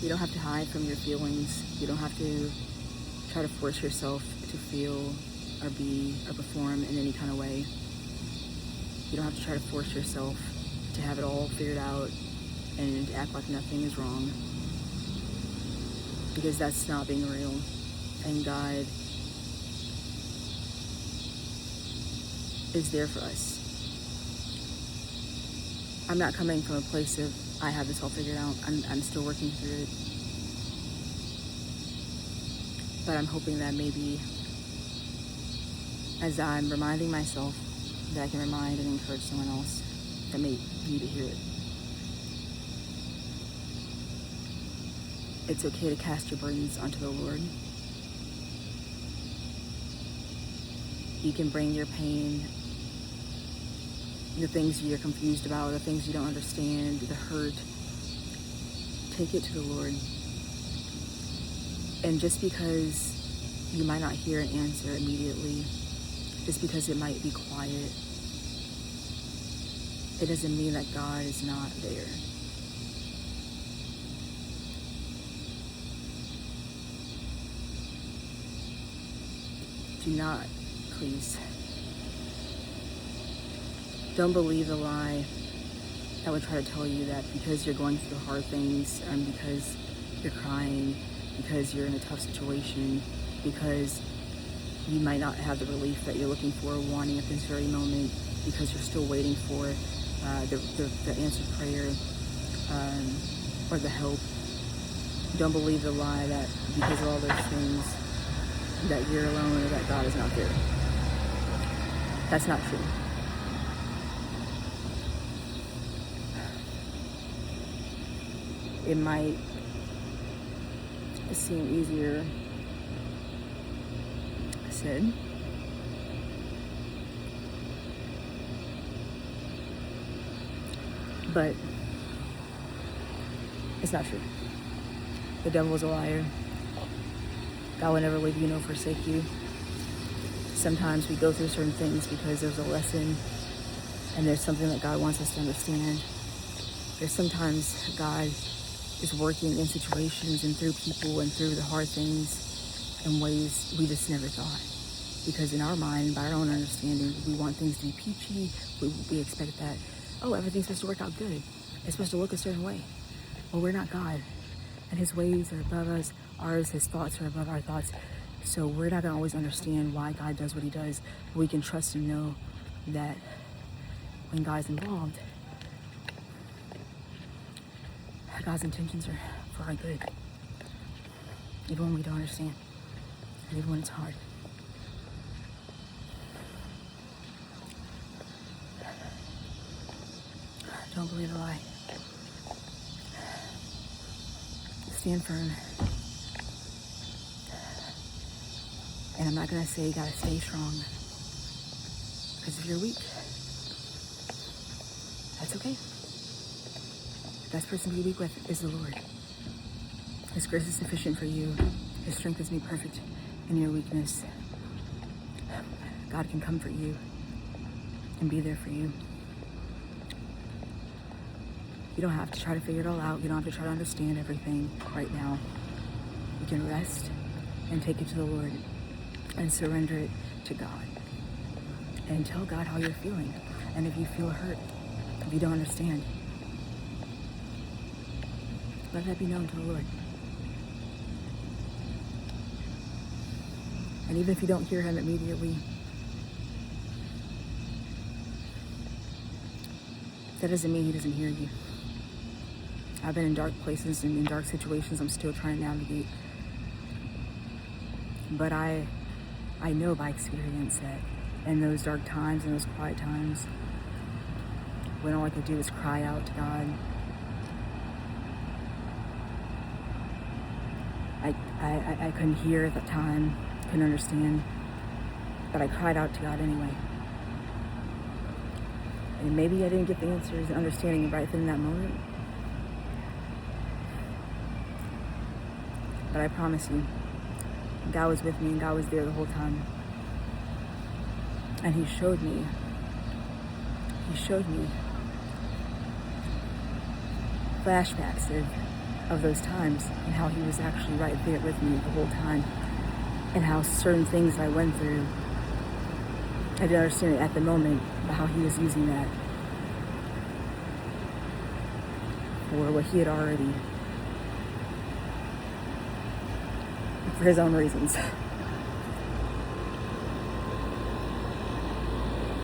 You don't have to hide from your feelings. You don't have to try to force yourself to feel or be or perform in any kind of way. You don't have to try to force yourself to have it all figured out and act like nothing is wrong, because that's not being real. And God is there for us. I'm not coming from a place of I have this all figured out. I'm still working through it. But I'm hoping that maybe as I'm reminding myself, that I can remind and encourage someone else that may need to hear it. It's okay to cast your burdens onto the Lord. You can bring your pain, the things you're confused about, the things you don't understand, the hurt. Take it to the Lord. And just because you might not hear an answer immediately, just because it might be quiet, it doesn't mean that God is not there. Do not, please. Don't believe the lie that would try to tell you that because you're going through hard things and because you're crying, because you're in a tough situation, because you might not have the relief that you're looking for, wanting at this very moment, because you're still waiting for the answered prayer or the help. Don't believe the lie that because of all those things that you're alone or that God is not there. That's not true. It might seem easier said, but it's not true. The devil is a liar. God will never leave you nor forsake you. Sometimes we go through certain things because there's a lesson and there's something that God wants us to understand. There's sometimes God is working in situations and through people and through the hard things in ways we just never thought. Because in our mind, by our own understanding, we want things to be peachy. We expect that, oh, everything's supposed to work out good. It's supposed to look a certain way. Well, we're not God. And his ways are above us. His thoughts are above our thoughts. So we're not going to always understand why God does what he does. But we can trust and know that when God's involved, God's intentions are for our good. Even when we don't understand. And even when it's hard. Don't believe the lie. Stand firm. And I'm not going to say you got to stay strong. Because if you're weak, that's okay. The best person to be weak with is the Lord. His grace is sufficient for you. His strength is made perfect in your weakness. God can comfort you and be there for you. You don't have to try to figure it all out. You don't have to try to understand everything right now. You can rest and take it to the Lord and surrender it to God. And tell God how you're feeling. And if you feel hurt, if you don't understand, let that be known to the Lord. And even if you don't hear him immediately, that doesn't mean he doesn't hear you. I've been in dark places and in dark situations I'm still trying to navigate. But I know by experience that in those dark times and those quiet times, when all I could do was cry out to God, I couldn't hear at the time, couldn't understand, but I cried out to God anyway. And maybe I didn't get the answers and understanding right then in that moment. But I promise you, God was with me and God was there the whole time. And he showed me flashbacks of of those times, and how he was actually right there with me the whole time, and how certain things I went through, I didn't understand it at the moment, but how he was using that for what he had already, for his own reasons.